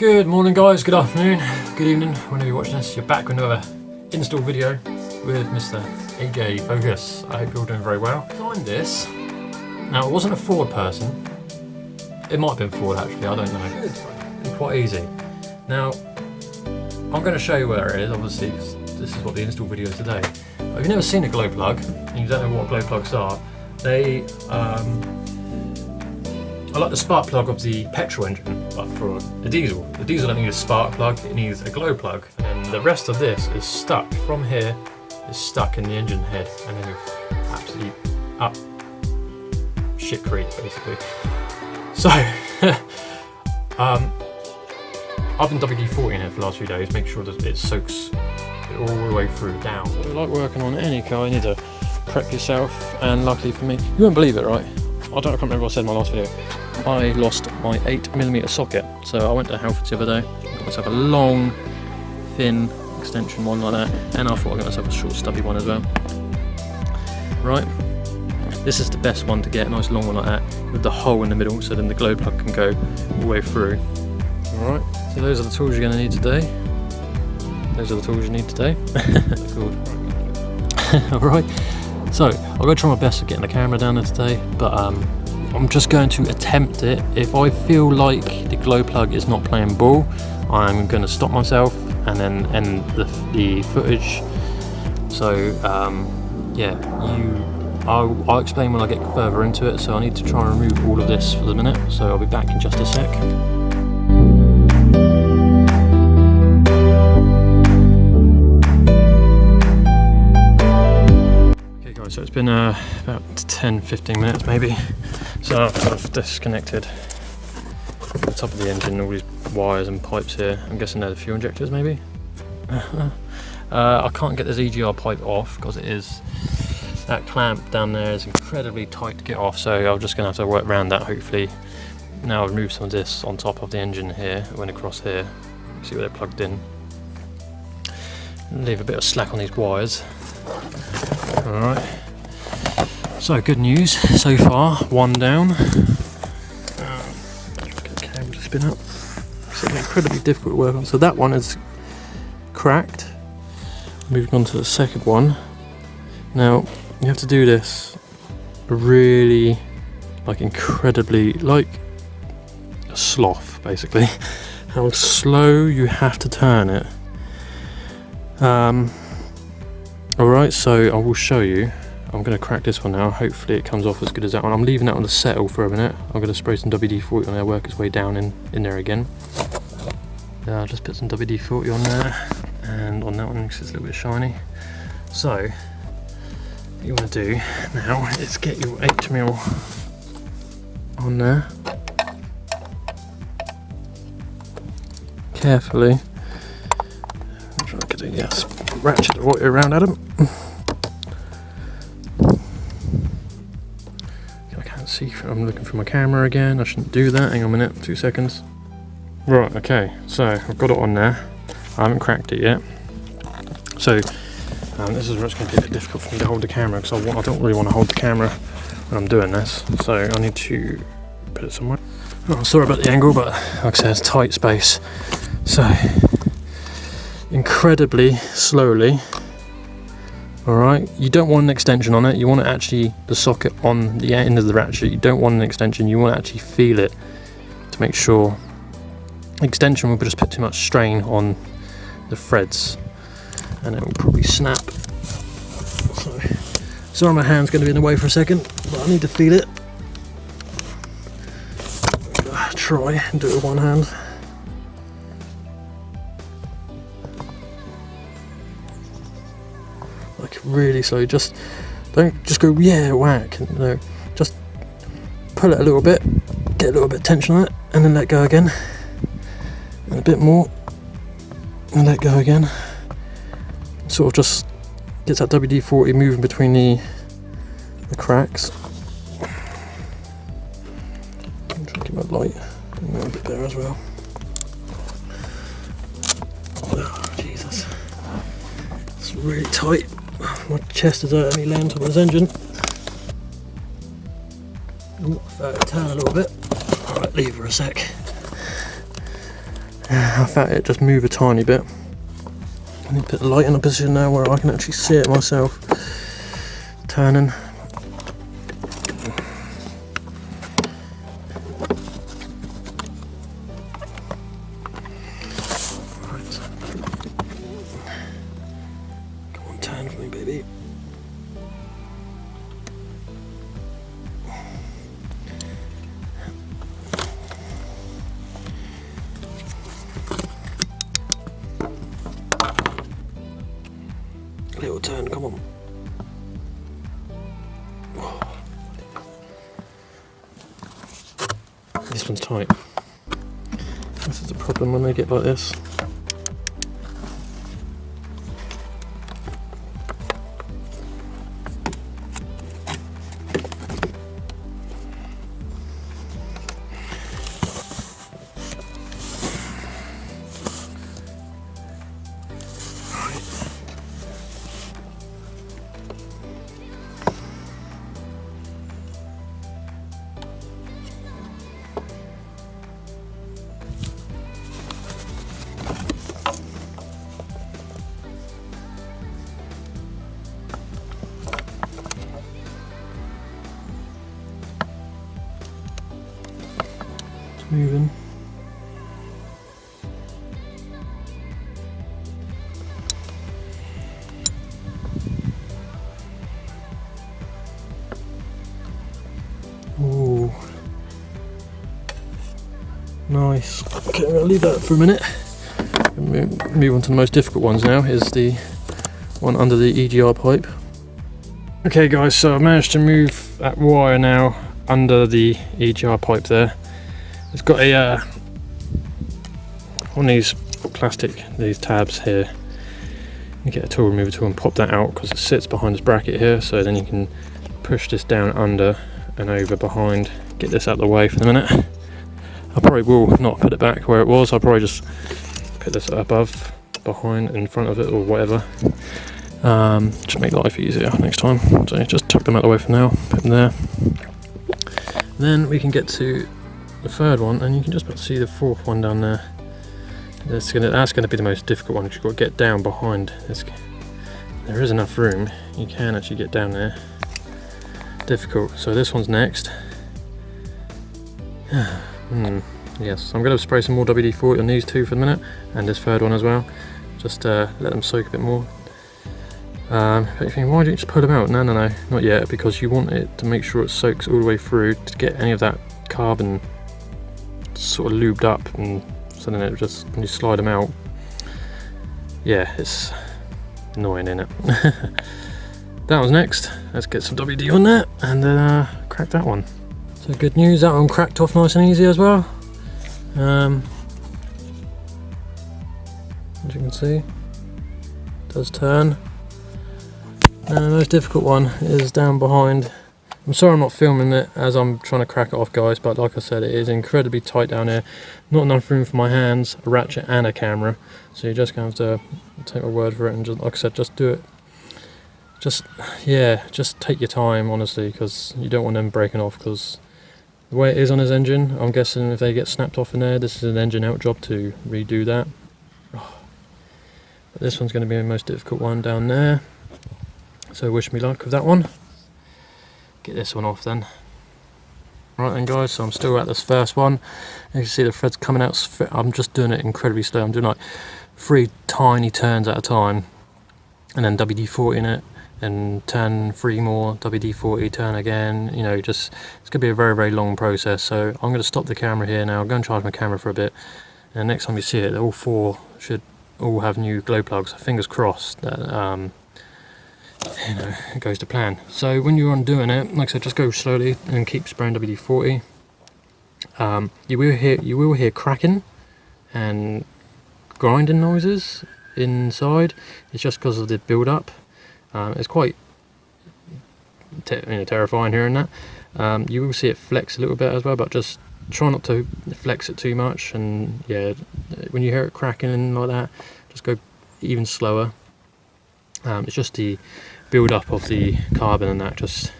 Good morning guys, good afternoon, good evening, whenever you're watching this. You're back with another install video with Mr. HDi Peugeot. I hope you're all doing very well. Behind this, now it wasn't a Ford person, it might have been Ford actually, I don't know. It's quite easy. Now, I'm going to show you where it is, obviously, 'cause this is what the install video is today. But if you've never seen a glow plug, and you don't know what glow plugs are, they I like the spark plug of the petrol engine, but for a diesel. The diesel doesn't need a spark plug, it needs a glow plug. And the rest of this is stuck from here, is stuck in the engine head, and then absolutely up shit creek basically. So, I've been WD-40 in it for the last few days, make sure that it soaks it all the way through down. So like working on any car, you need to prep yourself, and luckily for me, you won't believe it, right? I can't remember what I said in my last video. I lost my 8mm socket, so I went to Halfords the other day, got myself a long, thin extension one like that, and I thought I'd get myself a short, stubby one as well. Right, this is the best one to get, a nice long one like that, with the hole in the middle, so then the glow plug can go all the way through. Alright, so those are the tools you're going to need today. Those are the tools you need today. Alright. So, I'm going to try my best at getting the camera down there today, but I'm just going to attempt it. If I feel like the glow plug is not playing ball, I'm going to stop myself and then end the footage. So, yeah, I'll explain when I get further into it, so I need to try and remove all of this for the minute, so I'll be back in just a sec. So it's been about 10-15 minutes maybe. So I've disconnected the top of the engine, all these wires and pipes here. I'm guessing they're the fuel injectors maybe. I can't get this EGR pipe off because it is, that clamp down there is incredibly tight to get off, so I'm just going to have to work around that hopefully. Now I've removed some of this on top of the engine here, it went across here, see where they're plugged in. Leave a bit of slack on these wires. Alright, so good news so far, one down. Get the cable to spin up. It's incredibly difficult to work on. So that one is cracked. Moving on to the second one. Now you have to do this really, like incredibly, like a sloth basically. How slow you have to turn it. Alright, so I will show you. I'm going to crack this one now, hopefully it comes off as good as that one. I'm leaving that on the settle for a minute. I'm going to spray some WD-40 on there, work its way down in there again. I'll just put some WD-40 on there, and on that one because it's a little bit shiny. So, what you want to do now is get your 8mm on there. Carefully. Try to get it, yes. Ratchet it right around at him. I can't see, I'm looking for my camera again, I shouldn't do that, hang on a minute, 2 seconds. Right, okay, so I've got it on there, I haven't cracked it yet. So, this is where it's going to be a bit difficult for me to hold the camera, because I don't really want to hold the camera when I'm doing this, so I need to put it somewhere. Oh, sorry about the angle, but like I said, it's tight space. So, incredibly slowly. Alright, you don't want an extension on it, you want actually the socket on the end of the ratchet, you don't want an extension, you want to actually feel it to make sure. Extension will just put too much strain on the threads and it will probably snap. So, sorry my hand's going to be in the way for a second, but I need to feel it. Try and do it with one hand. Really slow, just don't just go yeah whack, no, just pull it a little bit, get a little bit of tension on it, and then let go again, and a bit more, and let go again. Sort of just gets that WD-40 moving between the cracks. I'm trying to keep my light a bit there as well. Oh, Jesus, it's really tight. My chest is only laying on top of this engine. Ooh, turn a little bit. Alright, leave for a sec. I felt it just move a tiny bit. I need to put the light in a position now where I can actually see it myself turning. Come on, turn for me, baby. Little turn, come on. This one's tight. This is the problem when they get like this. Moving. Ooh. Nice. Okay, I'm going to leave that for a minute. Move on to the most difficult ones now, is the one under the HDi pipe. Okay guys, so I've managed to move that wire now under the HDi pipe there. It's got a one of these plastic, these tabs here. You get a tool remover tool and pop that out because it sits behind this bracket here, so then you can push this down under and over behind, get this out of the way for the minute. I probably will not put it back where it was, I'll probably just put this above, behind, in front of it or whatever. Just make life easier next time. So just tuck them out of the way for now, put them there. Then we can get to the third one, and you can just about see the fourth one down there. That's gonna be the most difficult one, because you've got to get down behind this. There is enough room, you can actually get down there. Difficult. So this one's next. Yes, I'm going to spray some more WD-40 on these two for the minute, and this third one as well. Just let them soak a bit more. But you think, why don't you just pull them out? No, not yet, because you want it to make sure it soaks all the way through to get any of that carbon sort of lubed up, and so then it just, when you slide them out, yeah, it's annoying, isn't it? That one's next. Let's get some WD on that and then crack that one. So good news, that one cracked off nice and easy as well. As you can see, it does turn. And the most difficult one is down behind. I'm sorry I'm not filming it as I'm trying to crack it off, guys, but like I said, it is incredibly tight down here. Not enough room for my hands, a ratchet and a camera, so you're just going to have to take my word for it and, just, like I said, just do it. Just take your time, honestly, because you don't want them breaking off, because the way it is on his engine, I'm guessing if they get snapped off in there, this is an engine out job to redo that. But this one's going to be the most difficult one down there, so wish me luck with that one. Get this one off then. Right then guys, so I'm still at this first one. As you can see, the thread's coming out. I'm just doing it incredibly slow. I'm doing like 3 tiny turns at a time, and then WD-40 in it, and turn 3 more, WD-40, turn again. You know, just, it's going to be a very, very long process. So I'm going to stop the camera here now. I'm going to charge my camera for a bit, and next time you see it, all 4 should all have new glow plugs. Fingers crossed that you know, it goes to plan. So when you're undoing it, like I said, just go slowly and keep spraying WD-40. You will hear cracking and grinding noises inside. It's just because of the build up. It's quite terrifying hearing that. You will see it flex a little bit as well, but just try not to flex it too much. And yeah, when you hear it cracking like that, just go even slower. It's just the build up of the carbon and that just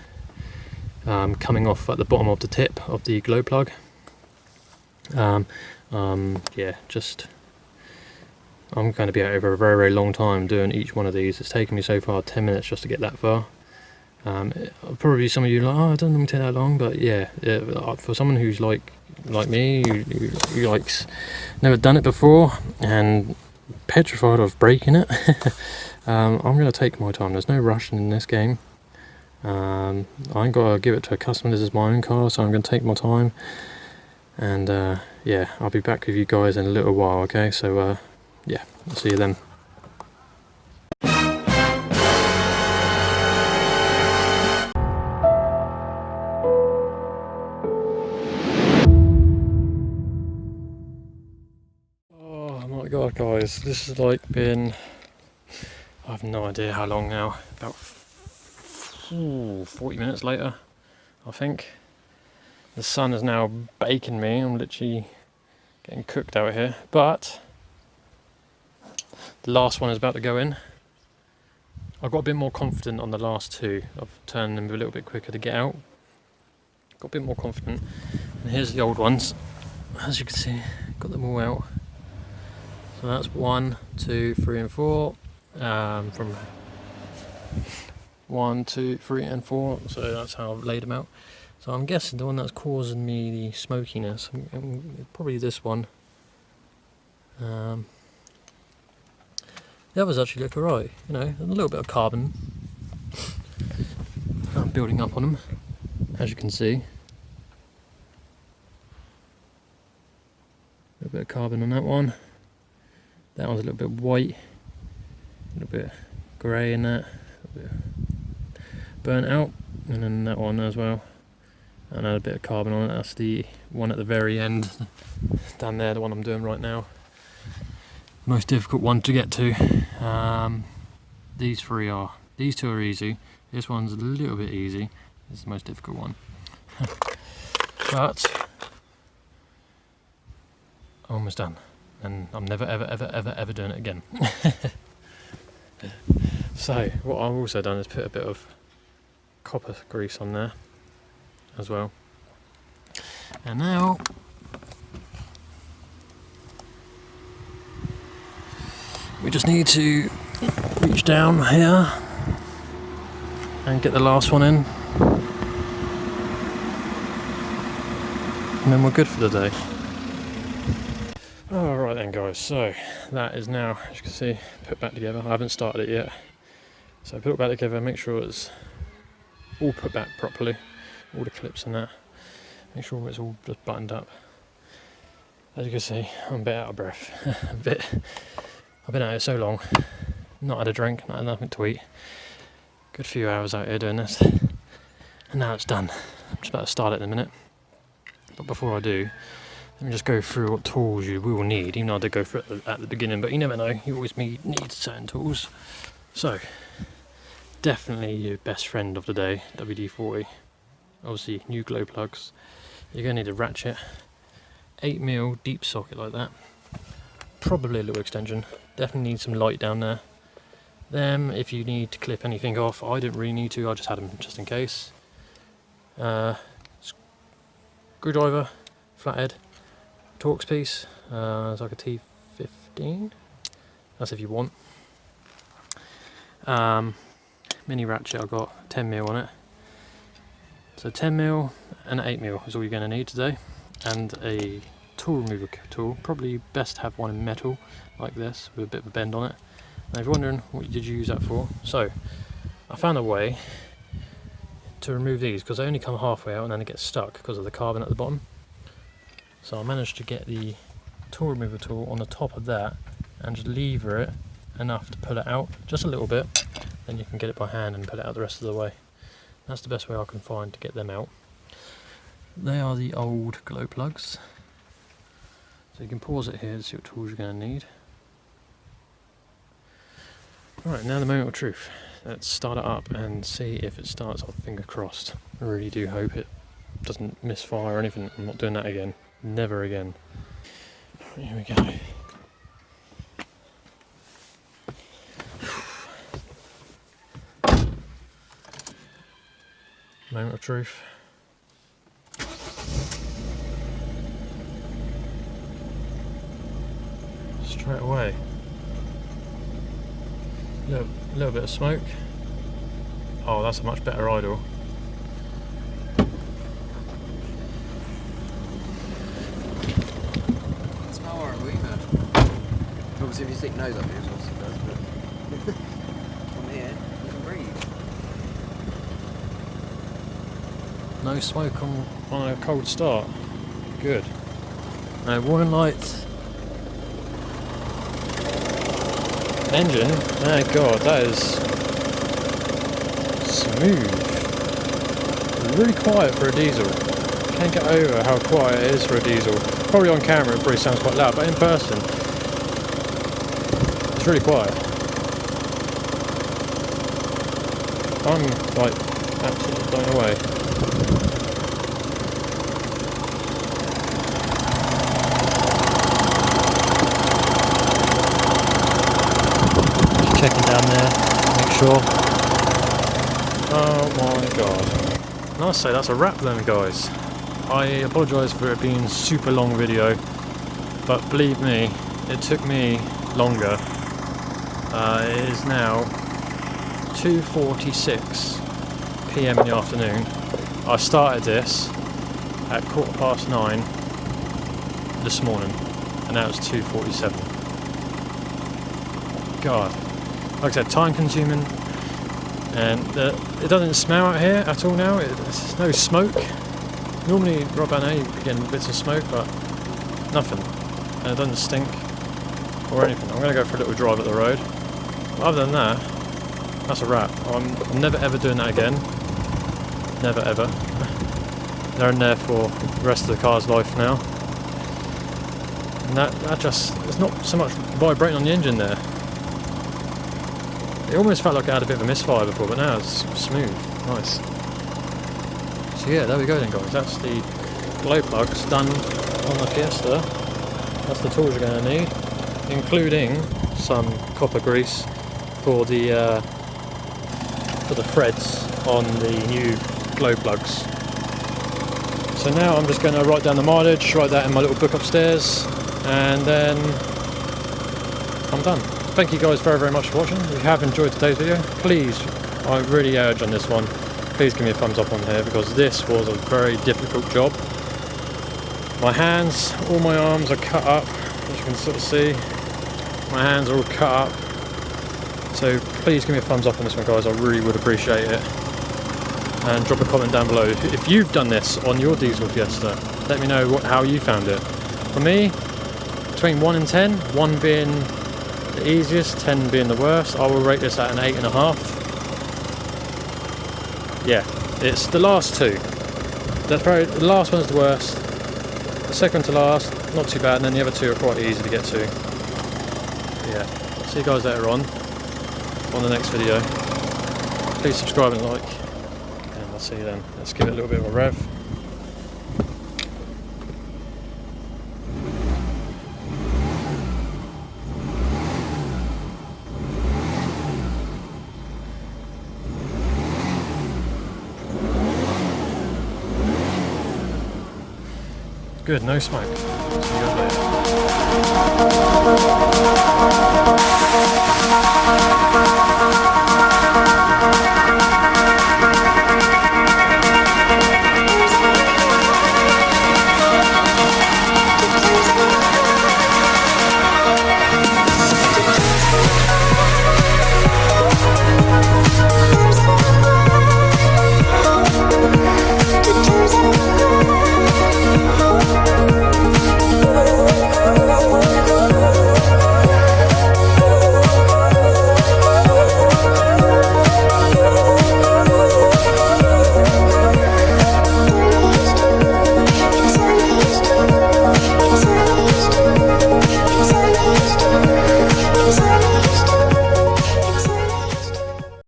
coming off at the bottom of the tip of the glow plug. Yeah, just I'm going to be out over a very, very long time doing each one of these. It's taken me so far 10 minutes just to get that far. Probably some of you are like, oh, it doesn't take that long, but yeah, for someone who's like me, who likes never done it before and petrified of breaking it, I'm going to take my time. There's no rushing in this game. I ain't got to give it to a customer. This is my own car, so I'm going to take my time. And yeah, I'll be back with you guys in a little while. Okay, so yeah, I'll see you then. Oh my god, guys, this has like been, I have no idea how long now, about 40 minutes later, I think. The sun is now baking me. I'm literally getting cooked out here, but the last one is about to go in. I got a bit more confident on the last two. I've turned them a little bit quicker to get out. Got a bit more confident. And here's the old ones. As you can see, got them all out. So that's 1, 2, 3 and 4. From 1, 2, 3 and 4. So that's how I've laid them out. So I'm guessing the one that's causing me the smokiness, probably this one. The others actually look alright, you know, a little bit of carbon. I'm building up on them, as you can see. A little bit of carbon on that one. That one's a little bit white, a little bit grey in that, a little bit burnt out, and then that one as well. And add a bit of carbon on it. That's the one at the very end, down there, the one I'm doing right now. Most difficult one to get to. These two are easy. This one's a little bit easy. This is the most difficult one. But almost done, and I'm never ever doing it again. So what I've also done is put a bit of copper grease on there as well. And now we just need to reach down here and get the last one in, and then we're good for the day. Alright then guys, so that is now, as you can see, put back together. I haven't started it yet, so put it back together, make sure it's all put back properly, all the clips and that, make sure it's all just buttoned up. As you can see, I'm a bit out of breath. I've been at it so long, not had a drink, not had nothing to eat. Good few hours out here doing this, and now it's done. I'm just about to start it in a minute, but before I do, let me just go through what tools you will need. Even though I did go through it at the beginning, but you never know, you always need certain tools. So definitely your best friend of the day, WD-40. Obviously new glow plugs. You're going to need a ratchet, 8mm deep socket like that, probably a little extension. Definitely need some light down there. Then if you need to clip anything off, I didn't really need to, I just had them just in case. Screwdriver, flathead, Torx piece, it's like a T15, that's if you want. Mini ratchet, I've got 10mm on it. So 10mm and 8mm is all you're going to need today. And a tool remover tool, probably best to have one in metal like this with a bit of a bend on it. Now if you're wondering what did you use that for, so I found a way to remove these because they only come halfway out and then it gets stuck because of the carbon at the bottom. So I managed to get the tool remover tool on the top of that and just lever it enough to pull it out just a little bit, then you can get it by hand and pull it out the rest of the way. That's the best way I can find to get them out. They are the old glow plugs, so you can pause it here to see what tools you're going to need. Alright, now the moment of truth. Let's start it up and see if it starts off. Finger crossed. I really do hope it doesn't misfire or anything. I'm not doing that again. Never again. Here we go. Moment of truth. Straight away. Little bit of smoke. Oh, that's a much better idle. Smell horrible, man. Obviously, if you stick nose up here, it obviously does, but from here, you can breathe. No smoke on a cold start. Good. Now, warning lights. Engine, my god, that is smooth. Really quiet for a diesel. Can't get over how quiet it is for a diesel. Probably on camera it probably sounds quite loud, but in person it's really quiet. I'm like absolutely blown away. Checking down there, make sure. Oh my god. And I'll say that's a wrap then, guys. I apologise for it being a super long video, but believe me, it took me longer. It is now 2:46 PM in the afternoon. I started this at 9:15 this morning, and now it's 2:47. God. Like I said, time consuming, and it doesn't smell out here at all now. There's no smoke. Normally right about now you're getting bits of smoke, but nothing, and it doesn't stink or anything. I'm going to go for a little drive at the road, but other than that, that's a wrap. I'm never ever doing that again. Never ever. They're in there for the rest of the car's life now, and that just, there's not so much vibrating on the engine there. It almost felt like I had a bit of a misfire before, but now it's smooth, nice. So yeah, there we go then, guys. That's the glow plugs done on the Fiesta. That's the tools you're going to need, including some copper grease for the threads on the new glow plugs. So now I'm just going to write down the mileage, write that in my little book upstairs, and then I'm done. Thank you guys very, very much for watching. If you have enjoyed today's video, please, I really urge on this one, please give me a thumbs up on here, because this was a very difficult job. My hands, all my arms are cut up, as you can sort of see. My hands are all cut up. So please give me a thumbs up on this one, guys. I really would appreciate it. And drop a comment down below. If you've done this on your diesel Fiesta, let me know how you found it. For me, between 1 and 10, 1 being the easiest, 10 being the worst, I will rate this at an 8.5. Yeah, it's the last two. The last one's the worst. The second to last, not too bad, and then the other two are quite easy to get to. Yeah, see you guys later on the next video. Please subscribe and like, and I'll see you then. Let's give it a little bit of a rev. Good, no smoke. See you guys later.